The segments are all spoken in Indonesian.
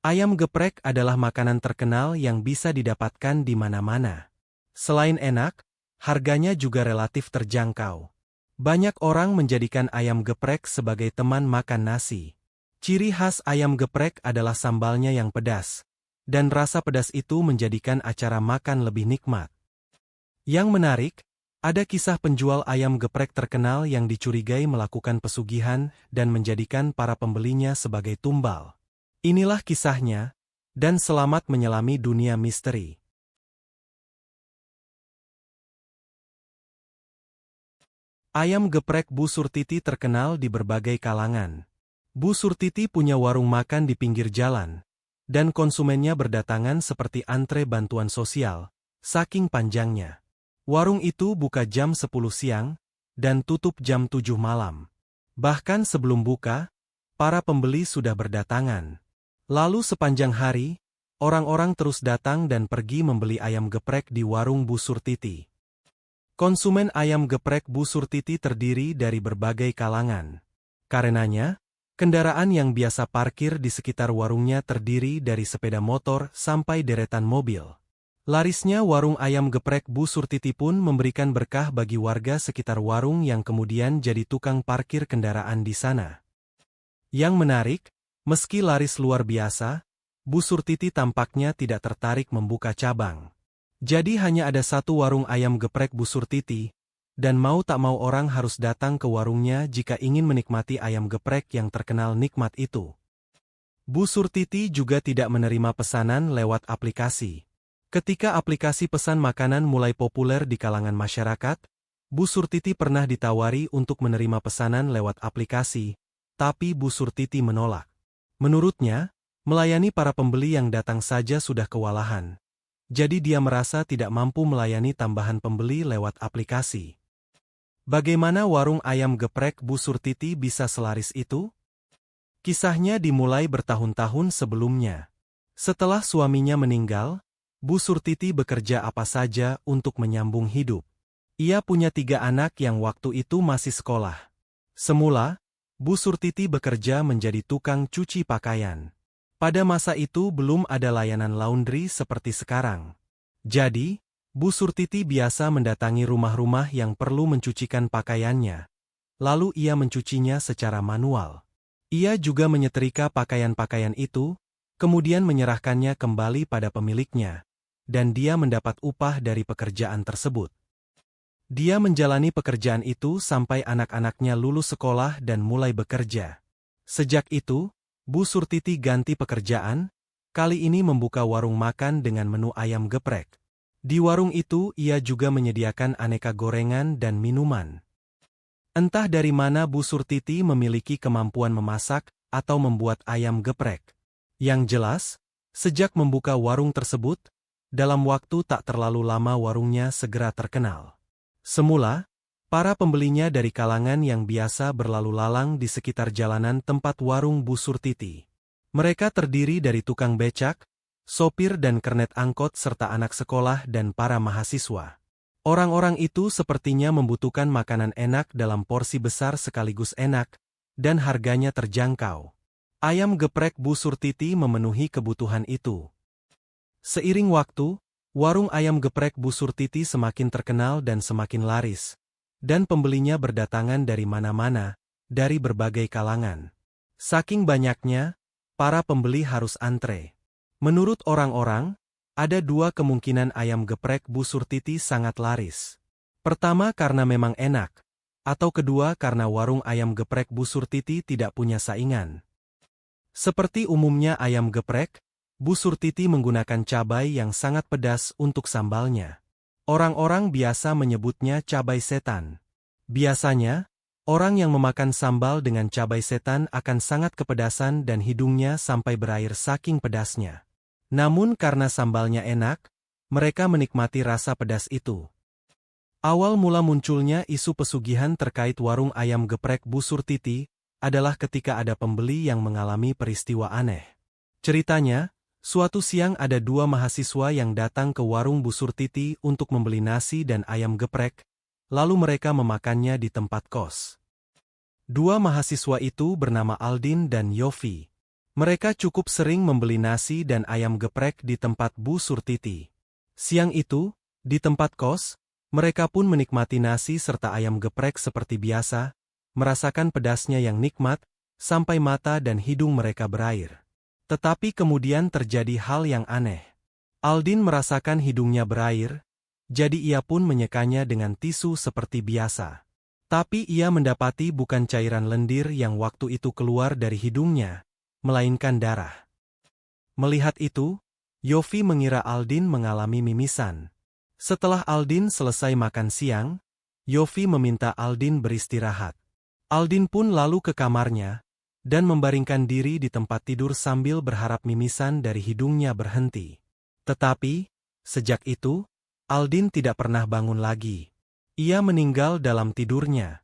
Ayam geprek adalah makanan terkenal yang bisa didapatkan di mana-mana. Selain enak, harganya juga relatif terjangkau. Banyak orang menjadikan ayam geprek sebagai teman makan nasi. Ciri khas ayam geprek adalah sambalnya yang pedas, dan rasa pedas itu menjadikan acara makan lebih nikmat. Yang menarik, ada kisah penjual ayam geprek terkenal yang dicurigai melakukan pesugihan dan menjadikan para pembelinya sebagai tumbal. Inilah kisahnya, dan selamat menyelami dunia misteri. Ayam geprek Bu Surtiti terkenal di berbagai kalangan. Bu Surtiti punya warung makan di pinggir jalan, dan konsumennya berdatangan seperti antre bantuan sosial, saking panjangnya. Warung itu buka jam 10 siang, dan tutup jam 7 malam. Bahkan sebelum buka, para pembeli sudah berdatangan. Lalu sepanjang hari, orang-orang terus datang dan pergi membeli ayam geprek di warung Bu Surtiti. Konsumen ayam geprek Bu Surtiti terdiri dari berbagai kalangan. Karenanya, kendaraan yang biasa parkir di sekitar warungnya terdiri dari sepeda motor sampai deretan mobil. Larisnya warung ayam geprek Bu Surtiti pun memberikan berkah bagi warga sekitar warung yang kemudian jadi tukang parkir kendaraan di sana. Yang menarik, meski laris luar biasa, Bu Surtiti tampaknya tidak tertarik membuka cabang. Jadi hanya ada satu warung ayam geprek Bu Surtiti, dan mau tak mau orang harus datang ke warungnya jika ingin menikmati ayam geprek yang terkenal nikmat itu. Bu Surtiti juga tidak menerima pesanan lewat aplikasi. Ketika aplikasi pesan makanan mulai populer di kalangan masyarakat, Bu Surtiti pernah ditawari untuk menerima pesanan lewat aplikasi, tapi Bu Surtiti menolak. Menurutnya, melayani para pembeli yang datang saja sudah kewalahan. Jadi dia merasa tidak mampu melayani tambahan pembeli lewat aplikasi. Bagaimana warung ayam geprek Bu Surtiti bisa selaris itu? Kisahnya dimulai bertahun-tahun sebelumnya. Setelah suaminya meninggal, Bu Surtiti bekerja apa saja untuk menyambung hidup. Ia punya 3 anak yang waktu itu masih sekolah. Semula, Bu Surtiti bekerja menjadi tukang cuci pakaian. Pada masa itu belum ada layanan laundry seperti sekarang. Jadi, Bu Surtiti biasa mendatangi rumah-rumah yang perlu mencucikan pakaiannya. Lalu ia mencucinya secara manual. Ia juga menyetrika pakaian-pakaian itu, kemudian menyerahkannya kembali pada pemiliknya, dan dia mendapat upah dari pekerjaan tersebut. Dia menjalani pekerjaan itu sampai anak-anaknya lulus sekolah dan mulai bekerja. Sejak itu, Bu Surtiti ganti pekerjaan, kali ini membuka warung makan dengan menu ayam geprek. Di warung itu ia juga menyediakan aneka gorengan dan minuman. Entah dari mana Bu Surtiti memiliki kemampuan memasak atau membuat ayam geprek. Yang jelas, sejak membuka warung tersebut, dalam waktu tak terlalu lama warungnya segera terkenal. Semula, para pembelinya dari kalangan yang biasa berlalu lalang di sekitar jalanan tempat warung Bu Surtiti. Mereka terdiri dari tukang becak, sopir dan kernet angkot serta anak sekolah dan para mahasiswa. Orang-orang itu sepertinya membutuhkan makanan enak dalam porsi besar sekaligus enak, dan harganya terjangkau. Ayam geprek Bu Surtiti memenuhi kebutuhan itu. Seiring waktu, warung ayam geprek Bu Surtiti semakin terkenal dan semakin laris, dan pembelinya berdatangan dari mana-mana, dari berbagai kalangan. Saking banyaknya, para pembeli harus antre. Menurut orang-orang, ada 2 kemungkinan ayam geprek Bu Surtiti sangat laris. Pertama karena memang enak, atau kedua karena warung ayam geprek Bu Surtiti tidak punya saingan. Seperti umumnya ayam geprek, Bu Surtiti menggunakan cabai yang sangat pedas untuk sambalnya. Orang-orang biasa menyebutnya cabai setan. Biasanya, orang yang memakan sambal dengan cabai setan akan sangat kepedasan dan hidungnya sampai berair saking pedasnya. Namun karena sambalnya enak, mereka menikmati rasa pedas itu. Awal mula munculnya isu pesugihan terkait warung ayam geprek Bu Surtiti adalah ketika ada pembeli yang mengalami peristiwa aneh. Ceritanya, suatu siang ada 2 mahasiswa yang datang ke warung Bu Surtiti untuk membeli nasi dan ayam geprek, lalu mereka memakannya di tempat kos. 2 mahasiswa itu bernama Aldin dan Yofi. Mereka cukup sering membeli nasi dan ayam geprek di tempat Bu Surtiti. Siang itu, di tempat kos, mereka pun menikmati nasi serta ayam geprek seperti biasa, merasakan pedasnya yang nikmat, sampai mata dan hidung mereka berair. Tetapi kemudian terjadi hal yang aneh. Aldin merasakan hidungnya berair, jadi ia pun menyekanya dengan tisu seperti biasa. Tapi ia mendapati bukan cairan lendir yang waktu itu keluar dari hidungnya, melainkan darah. Melihat itu, Yofi mengira Aldin mengalami mimisan. Setelah Aldin selesai makan siang, Yofi meminta Aldin beristirahat. Aldin pun lalu ke kamarnya, dan membaringkan diri di tempat tidur sambil berharap mimisan dari hidungnya berhenti. Tetapi, sejak itu, Aldin tidak pernah bangun lagi. Ia meninggal dalam tidurnya.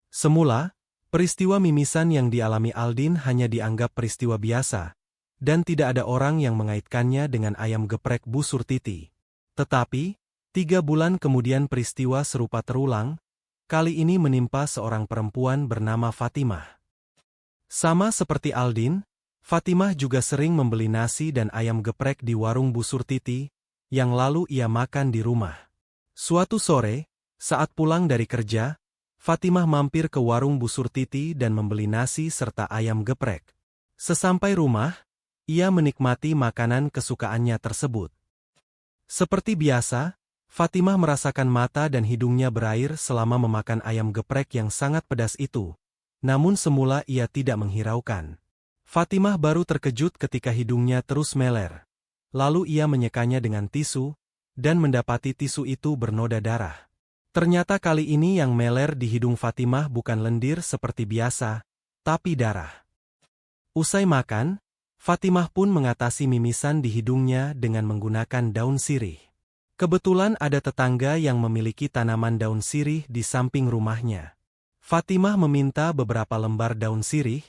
Semula, peristiwa mimisan yang dialami Aldin hanya dianggap peristiwa biasa, dan tidak ada orang yang mengaitkannya dengan ayam geprek Bu Surtiti. Tetapi, 3 bulan kemudian peristiwa serupa terulang, kali ini menimpa seorang perempuan bernama Fatimah. Sama seperti Aldin, Fatimah juga sering membeli nasi dan ayam geprek di warung Bu Surtiti, yang lalu ia makan di rumah. Suatu sore, saat pulang dari kerja, Fatimah mampir ke warung Bu Surtiti dan membeli nasi serta ayam geprek. Sesampai rumah, ia menikmati makanan kesukaannya tersebut. Seperti biasa, Fatimah merasakan mata dan hidungnya berair selama memakan ayam geprek yang sangat pedas itu. Namun semula ia tidak menghiraukan. Fatimah baru terkejut ketika hidungnya terus meler. Lalu ia menyekanya dengan tisu, dan mendapati tisu itu bernoda darah. Ternyata kali ini yang meler di hidung Fatimah bukan lendir seperti biasa, tapi darah. Usai makan, Fatimah pun mengatasi mimisan di hidungnya dengan menggunakan daun sirih. Kebetulan ada tetangga yang memiliki tanaman daun sirih di samping rumahnya. Fatimah meminta beberapa lembar daun sirih,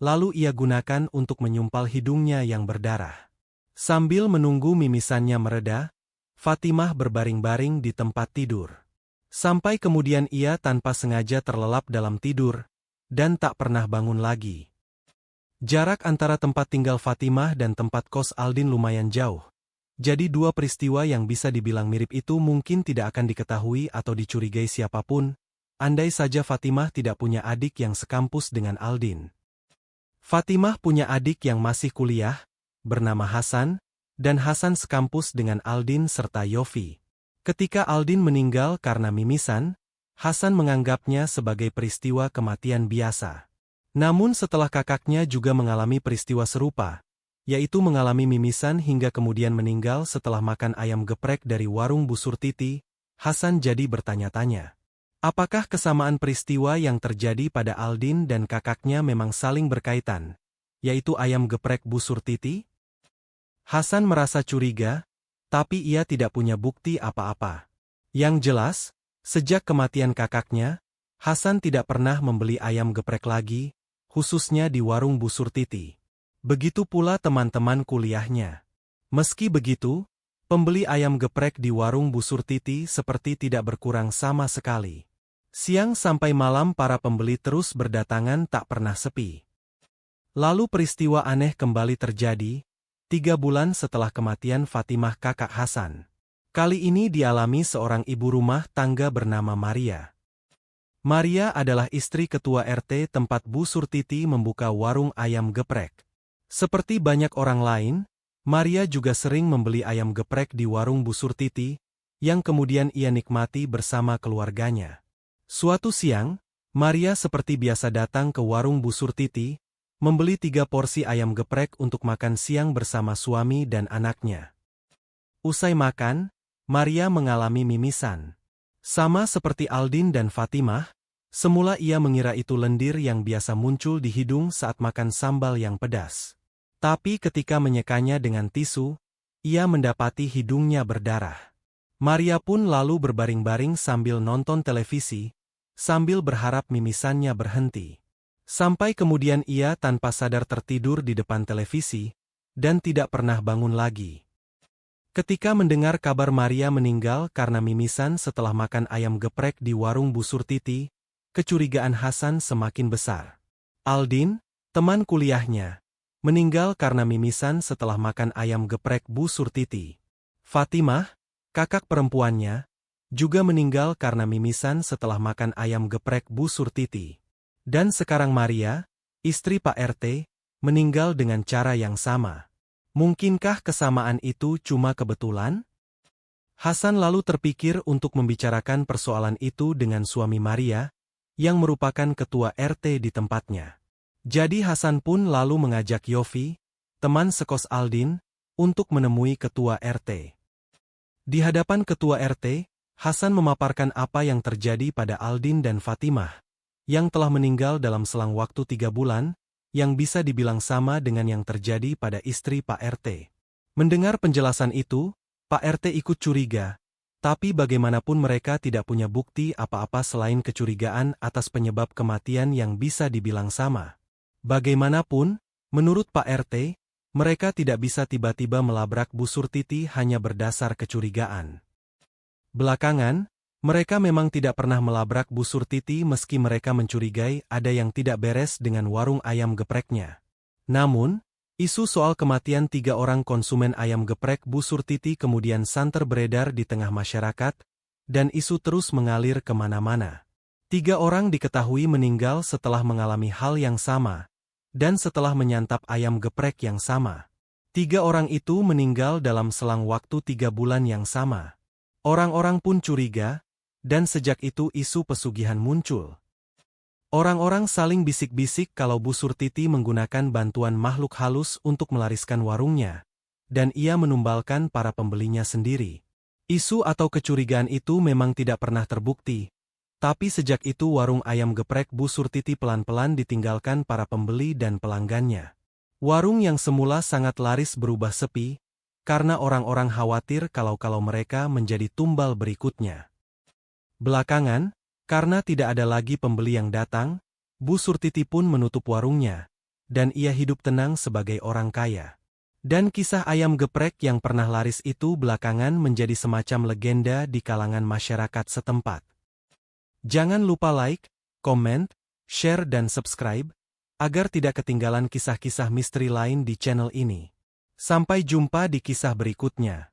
lalu ia gunakan untuk menyumpal hidungnya yang berdarah. Sambil menunggu mimisannya mereda, Fatimah berbaring-baring di tempat tidur. Sampai kemudian ia tanpa sengaja terlelap dalam tidur, dan tak pernah bangun lagi. Jarak antara tempat tinggal Fatimah dan tempat kos Aldin lumayan jauh. Jadi 2 peristiwa yang bisa dibilang mirip itu mungkin tidak akan diketahui atau dicurigai siapapun, andai saja Fatimah tidak punya adik yang sekampus dengan Aldin. Fatimah punya adik yang masih kuliah, bernama Hasan, dan Hasan sekampus dengan Aldin serta Yofi. Ketika Aldin meninggal karena mimisan, Hasan menganggapnya sebagai peristiwa kematian biasa. Namun setelah kakaknya juga mengalami peristiwa serupa, yaitu mengalami mimisan hingga kemudian meninggal setelah makan ayam geprek dari warung Bu Surtiti, Hasan jadi bertanya-tanya. Apakah kesamaan peristiwa yang terjadi pada Aldin dan kakaknya memang saling berkaitan, yaitu ayam geprek Bu Surtiti? Hasan merasa curiga, tapi ia tidak punya bukti apa-apa. Yang jelas, sejak kematian kakaknya, Hasan tidak pernah membeli ayam geprek lagi, khususnya di warung Bu Surtiti. Begitu pula teman-teman kuliahnya. Meski begitu, pembeli ayam geprek di warung Bu Surtiti seperti tidak berkurang sama sekali. Siang sampai malam para pembeli terus berdatangan tak pernah sepi. Lalu peristiwa aneh kembali terjadi, 3 bulan setelah kematian Fatimah kakak Hasan. Kali ini dialami seorang ibu rumah tangga bernama Maria. Maria adalah istri ketua RT tempat Bu Surtiti membuka warung ayam geprek. Seperti banyak orang lain, Maria juga sering membeli ayam geprek di warung Bu Surtiti, yang kemudian ia nikmati bersama keluarganya. Suatu siang, Maria seperti biasa datang ke warung Bu Surtiti, membeli 3 porsi ayam geprek untuk makan siang bersama suami dan anaknya. Usai makan, Maria mengalami mimisan. Sama seperti Aldin dan Fatimah, semula ia mengira itu lendir yang biasa muncul di hidung saat makan sambal yang pedas. Tapi ketika menyekanya dengan tisu, ia mendapati hidungnya berdarah. Maria pun lalu berbaring-baring sambil nonton televisi, sambil berharap mimisannya berhenti. Sampai kemudian ia tanpa sadar tertidur di depan televisi, dan tidak pernah bangun lagi. Ketika mendengar kabar Maria meninggal karena mimisan setelah makan ayam geprek di warung Bu Surtiti, kecurigaan Hasan semakin besar. Aldin, teman kuliahnya, meninggal karena mimisan setelah makan ayam geprek Bu Surtiti. Fatimah, kakak perempuannya, juga meninggal karena mimisan setelah makan ayam geprek Bu Surtiti. Dan sekarang Maria, istri Pak RT, meninggal dengan cara yang sama. Mungkinkah kesamaan itu cuma kebetulan? Hasan lalu terpikir untuk membicarakan persoalan itu dengan suami Maria, yang merupakan ketua RT di tempatnya. Jadi Hasan pun lalu mengajak Yofi, teman sekos Aldin, untuk menemui ketua RT. Di hadapan ketua RT, Hasan memaparkan apa yang terjadi pada Aldin dan Fatimah, yang telah meninggal dalam selang waktu 3 bulan, yang bisa dibilang sama dengan yang terjadi pada istri Pak RT. Mendengar penjelasan itu, Pak RT ikut curiga, tapi bagaimanapun mereka tidak punya bukti apa-apa selain kecurigaan atas penyebab kematian yang bisa dibilang sama. Bagaimanapun, menurut Pak RT, mereka tidak bisa tiba-tiba melabrak Bu Surtiti hanya berdasar kecurigaan. Belakangan, mereka memang tidak pernah melabrak Bu Surtiti meski mereka mencurigai ada yang tidak beres dengan warung ayam gepreknya. Namun, isu soal kematian 3 orang konsumen ayam geprek Bu Surtiti kemudian santer beredar di tengah masyarakat, dan isu terus mengalir kemana-mana. 3 orang diketahui meninggal setelah mengalami hal yang sama, dan setelah menyantap ayam geprek yang sama. 3 orang itu meninggal dalam selang waktu 3 bulan yang sama. Orang-orang pun curiga, dan sejak itu isu pesugihan muncul. Orang-orang saling bisik-bisik kalau Bu Surtiti menggunakan bantuan makhluk halus untuk melariskan warungnya, dan ia menumbalkan para pembelinya sendiri. Isu atau kecurigaan itu memang tidak pernah terbukti, tapi sejak itu warung ayam geprek Bu Surtiti pelan-pelan ditinggalkan para pembeli dan pelanggannya. Warung yang semula sangat laris berubah sepi, karena orang-orang khawatir kalau mereka menjadi tumbal berikutnya. Belakangan, karena tidak ada lagi pembeli yang datang, Bu Surtiti pun menutup warungnya, dan ia hidup tenang sebagai orang kaya. Dan kisah ayam geprek yang pernah laris itu belakangan menjadi semacam legenda di kalangan masyarakat setempat. Jangan lupa like, komen, share dan subscribe, agar tidak ketinggalan kisah-kisah misteri lain di channel ini. Sampai jumpa di kisah berikutnya.